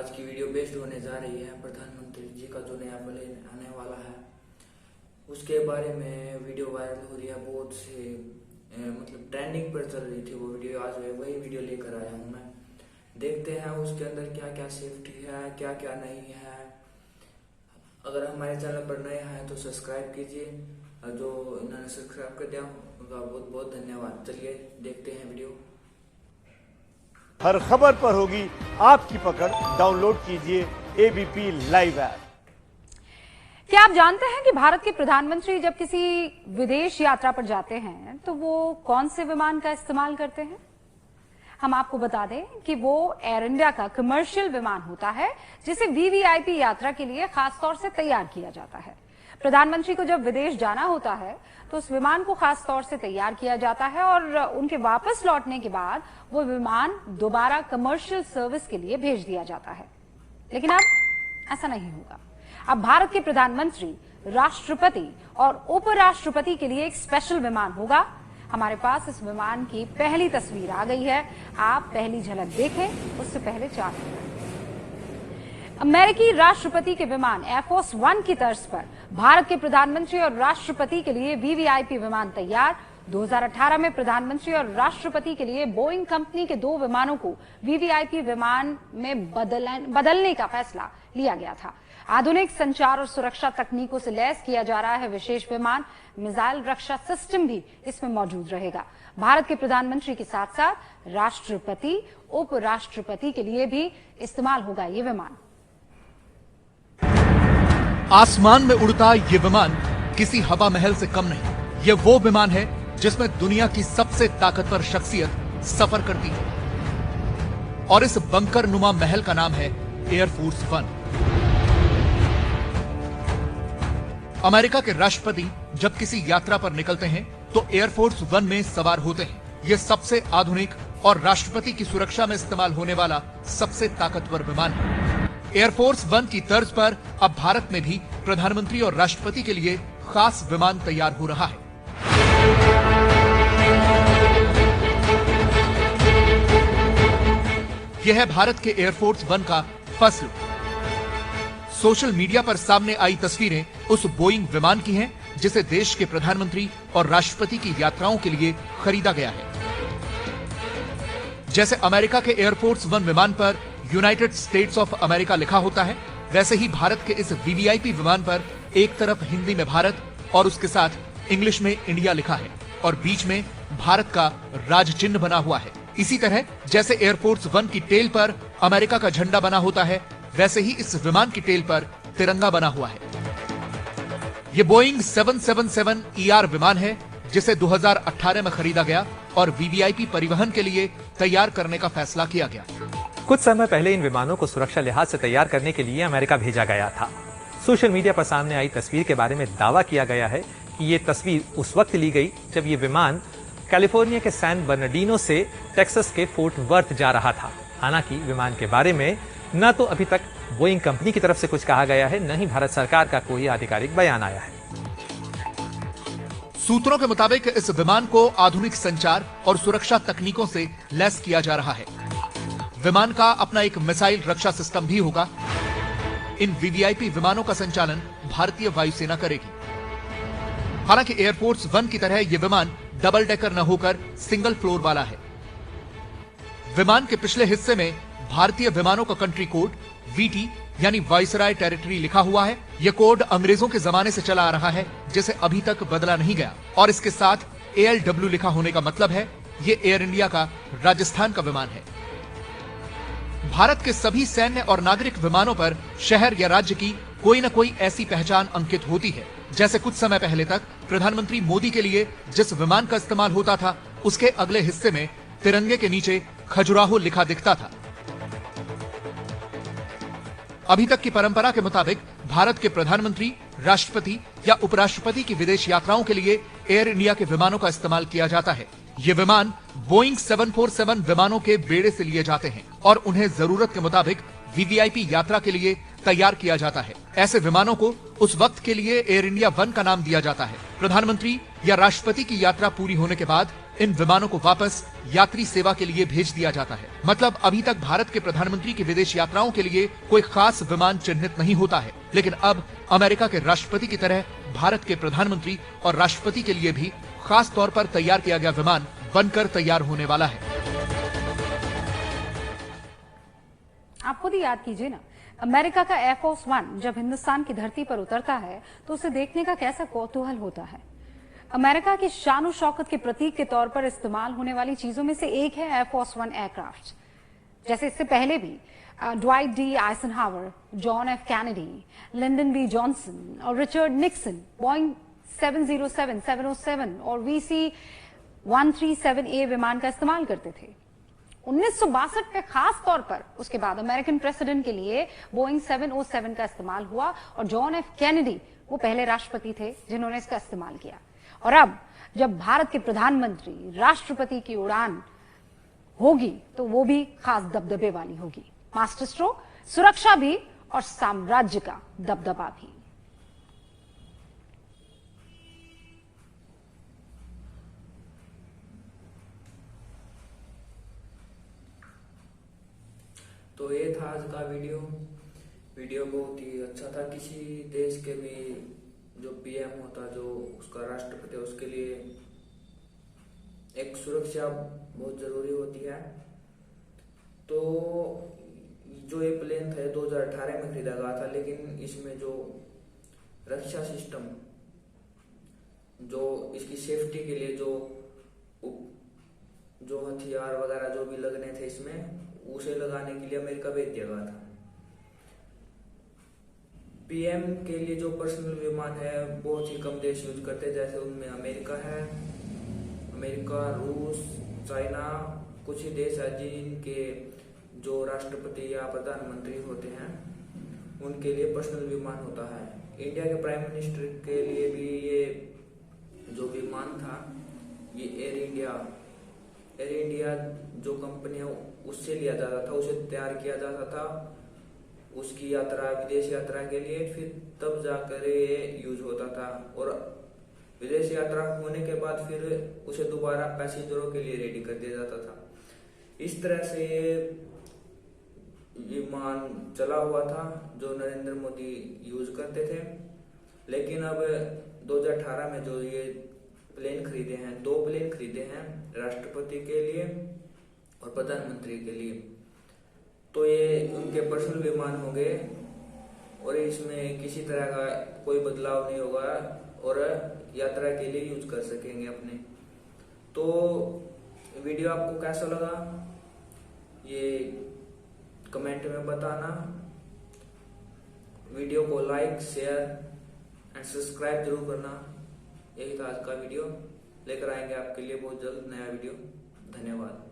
आज की video based होने जा रही है प्रधानमंत्री जी का जो नया बजट आने वाला है उसके बारे में वीडियो वायरल हो रही है। बहुत से मतलब ट्रेंडिंग पर चल रही थी वो वीडियो। आज वही वीडियो लेकर आया हूँ मैं। देखते हैं उसके अंदर क्या क्या सेफ्टी है, क्या क्या नहीं है। अगर हमारे चैनल पर नए हैं तो सब्सक्राइब कीजिए। जो इन्होंने सब्सक्राइब कर दिया उनका बहुत बहुत धन्यवाद। चलिए देखते हैं वीडियो। हर खबर पर होगी आपकी पकड़। डाउनलोड कीजिए एबीपी लाइव ऐप। क्या आप जानते हैं कि भारत के प्रधानमंत्री जब किसी विदेश यात्रा पर जाते हैं तो वो कौन से विमान का इस्तेमाल करते हैं? हम आपको बता दें कि वो एयर इंडिया का कमर्शियल विमान होता है जिसे वीवीआईपी यात्रा के लिए खासतौर से तैयार किया जाता है। प्रधानमंत्री को जब विदेश जाना होता है तो उस विमान को खास तौर से तैयार किया जाता है और उनके वापस लौटने के बाद वो विमान दोबारा कमर्शियल सर्विस के लिए भेज दिया जाता है। लेकिन अब ऐसा नहीं होगा। अब भारत के प्रधानमंत्री, राष्ट्रपति और उपराष्ट्रपति के लिए एक स्पेशल विमान होगा। हमारे पास इस विमान की पहली तस्वीर आ गई है। आप पहली झलक देखें उससे पहले 4 मिनट। अमेरिकी राष्ट्रपति के विमान एयरफोर्स 1 की तर्ज पर भारत के प्रधानमंत्री और राष्ट्रपति के लिए वीवीआईपी विमान तैयार। 2018 में प्रधानमंत्री और राष्ट्रपति के लिए बोइंग कंपनी के 2 विमानों को वीवीआईपी विमान में बदलने का फैसला लिया गया था। आधुनिक संचार और सुरक्षा तकनीकों से लैस किया जा रहा है विशेष विमान। मिसाइल रक्षा सिस्टम भी इसमें मौजूद रहेगा। भारत के प्रधानमंत्री के साथ साथ राष्ट्रपति, उपराष्ट्रपति के लिए भी इस्तेमाल होगा ये विमान। आसमान में उड़ता ये विमान किसी हवा महल से कम नहीं। ये वो विमान है जिसमें दुनिया की सबसे ताकतवर शख्सियत सफर करती है और इस बंकर नुमा महल का नाम है एयरफोर्स 1। अमेरिका के राष्ट्रपति जब किसी यात्रा पर निकलते हैं तो एयरफोर्स 1 में सवार होते हैं। यह सबसे आधुनिक और राष्ट्रपति की सुरक्षा में इस्तेमाल होने वाला सबसे ताकतवर विमान है। एयरफोर्स 1 की तर्ज पर अब भारत में भी प्रधानमंत्री और राष्ट्रपति के लिए खास विमान तैयार हो रहा है। यह है भारत के एयरफोर्स 1 का फर्स्ट लुक। सोशल मीडिया पर सामने आई तस्वीरें उस बोइंग विमान की हैं जिसे देश के प्रधानमंत्री और राष्ट्रपति की यात्राओं के लिए खरीदा गया है। जैसे अमेरिका के एयरफोर्स 1 विमान पर यूनाइटेड स्टेट्स ऑफ अमेरिका लिखा होता है, वैसे ही भारत के इस वीवीआईपी विमान पर एक तरफ हिंदी में भारत और उसके साथ इंग्लिश में इंडिया लिखा है और बीच में भारत का राज चिन्ह बना हुआ है। इसी तरह जैसे एयरफोर्स 1 की टेल पर अमेरिका का झंडा बना होता है, वैसे ही इस विमान की टेल पर तिरंगा बना हुआ है। ये बोइंग 777ER विमान है जिसे 2018 में खरीदा गया और वीवीआईपी परिवहन के लिए तैयार करने का फैसला किया गया। कुछ समय पहले इन विमानों को सुरक्षा लिहाज से तैयार करने के लिए अमेरिका भेजा गया था। सोशल मीडिया पर सामने आई तस्वीर के बारे में दावा किया गया है कि ये तस्वीर उस वक्त ली गई जब ये विमान कैलिफोर्निया के सैन बर्नार्डिनो से टेक्सास के फोर्ट वर्थ जा रहा था। हालांकि विमान के बारे में न तो अभी तक बोइंग कंपनी की तरफ से कुछ कहा गया है, न ही भारत सरकार का कोई आधिकारिक बयान आया है। सूत्रों के मुताबिक इस विमान को आधुनिक संचार और सुरक्षा तकनीकों से लैस किया जा रहा है। विमान का अपना एक मिसाइल रक्षा सिस्टम भी होगा। इन वीवीआईपी विमानों का संचालन भारतीय वायुसेना करेगी। हालांकि एयरफोर्स 1 की तरह यह विमान डबल डेकर न होकर सिंगल फ्लोर वाला है। विमान के पिछले हिस्से में भारतीय विमानों का कंट्री कोड VT यानी वाइसराय टेरिटरी लिखा हुआ है। यह कोड अंग्रेजों के जमाने से चला आ रहा है जिसे अभी तक बदला नहीं गया और इसके साथ ALW लिखा होने का मतलब है ये एयर इंडिया का राजस्थान का विमान है। भारत के सभी सैन्य और नागरिक विमानों पर शहर या राज्य की कोई न कोई ऐसी पहचान अंकित होती है। जैसे कुछ समय पहले तक प्रधानमंत्री मोदी के लिए जिस विमान का इस्तेमाल होता था उसके अगले हिस्से में तिरंगे के नीचे खजुराहो लिखा दिखता था। अभी तक की परंपरा के मुताबिक भारत के प्रधानमंत्री, राष्ट्रपति या उपराष्ट्रपति की विदेश यात्राओं के लिए एयर इंडिया के विमानों का इस्तेमाल किया जाता है। ये विमान बोइंग 747 विमानों के बेड़े से लिए जाते हैं और उन्हें जरूरत के मुताबिक वीवीआईपी यात्रा के लिए तैयार किया जाता है। ऐसे विमानों को उस वक्त के लिए एयर इंडिया 1 का नाम दिया जाता है। प्रधानमंत्री या राष्ट्रपति की यात्रा पूरी होने के बाद इन विमानों को वापस यात्री सेवा के लिए भेज दिया जाता है। मतलब अभी तक भारत के प्रधानमंत्री की विदेश यात्राओं के लिए कोई खास विमान चिन्हित नहीं होता है, लेकिन अब अमेरिका के राष्ट्रपति की तरह भारत के प्रधानमंत्री और राष्ट्रपति के लिए भी खास तौर पर तैयार किया गया विमान बनकर तैयार होने वाला है। आप खुद ही याद कीजिए ना, अमेरिका का एयरफोर्स 1 जब हिंदुस्तान की धरती पर उतरता है तो उसे देखने का कैसा कौतूहल होता है। अमेरिका की शान और शौकत के प्रतीक के तौर पर इस्तेमाल होने वाली चीजों में से एक है एयरफोर्स 1 एयरक्राफ्ट। जैसे इससे पहले भी Dwight D Eisenhower, John F Kennedy, Lyndon B Johnson और रिचर्ड निक्सन बोइंग 707, 707 और VC-137A विमान का इस्तेमाल करते थे। 1962 के खास तौर पर उसके बाद अमेरिकन प्रेसिडेंट के लिए बोइंग 707 का इस्तेमाल हुआ और जॉन एफ कैनेडी वो पहले राष्ट्रपति थे जिन्होंने इसका इस्तेमाल किया। और अब जब भारत के प्रधानमंत्री, राष्ट्रपति की उड़ान होगी तो वो भी खास दबदबे वाली होगी। मास्टर स्ट्रोक, सुरक्षा भी और साम्राज्य का दबदबा भी। तो ये था आज का वीडियो बहुत ही अच्छा था। किसी देश के भी जो पीएम होता, जो उसका राष्ट्रपति, उसके लिए एक सुरक्षा बहुत जरूरी होती है। तो जो ये प्लेन था 2018 में खरीदा गया था, लेकिन इसमें जो रक्षा सिस्टम, जो इसकी सेफ्टी के लिए जो हथियार वगैरह जो भी लगने थे इसमें, उसे लगाने के लिए अमेरिका भेज दिया गया था। पीएम के लिए जो पर्सनल विमान है बहुत ही कम देश यूज करते हैं, जैसे उनमें अमेरिका है, रूस, चाइना, कुछ ही देश है जिनके जो राष्ट्रपति या प्रधानमंत्री होते हैं उनके लिए पर्सनल विमान होता है। इंडिया के प्राइम मिनिस्टर के लिए भी ये जो विमान था, ये एयर इंडिया जो कंपनी है उससे लिया जाता था, उसे तैयार किया जाता था उसकी यात्रा, विदेश यात्रा के लिए, फिर तब जाकर ये यूज होता था। और विदेश यात्रा होने के बाद फिर उसे दोबारा पैसेंजरों के लिए रेडी कर दिया जाता था। इस तरह से ये विमान चला हुआ था जो नरेंद्र मोदी यूज करते थे। लेकिन अब 2018 में जो ये प्लेन खरीदे हैं, 2 प्लेन खरीदे हैं राष्ट्रपति के लिए और प्रधानमंत्री के लिए, तो ये उनके पर्सनल विमान होंगे और इसमें किसी तरह का कोई बदलाव नहीं होगा और यात्रा के लिए यूज कर सकेंगे अपने। तो वीडियो आपको कैसा लगा ये कमेंट में बताना। वीडियो को लाइक, शेयर एंड सब्सक्राइब जरूर करना। यही था आज का वीडियो, लेकर आएंगे आपके लिए बहुत जल्द नया वीडियो। धन्यवाद।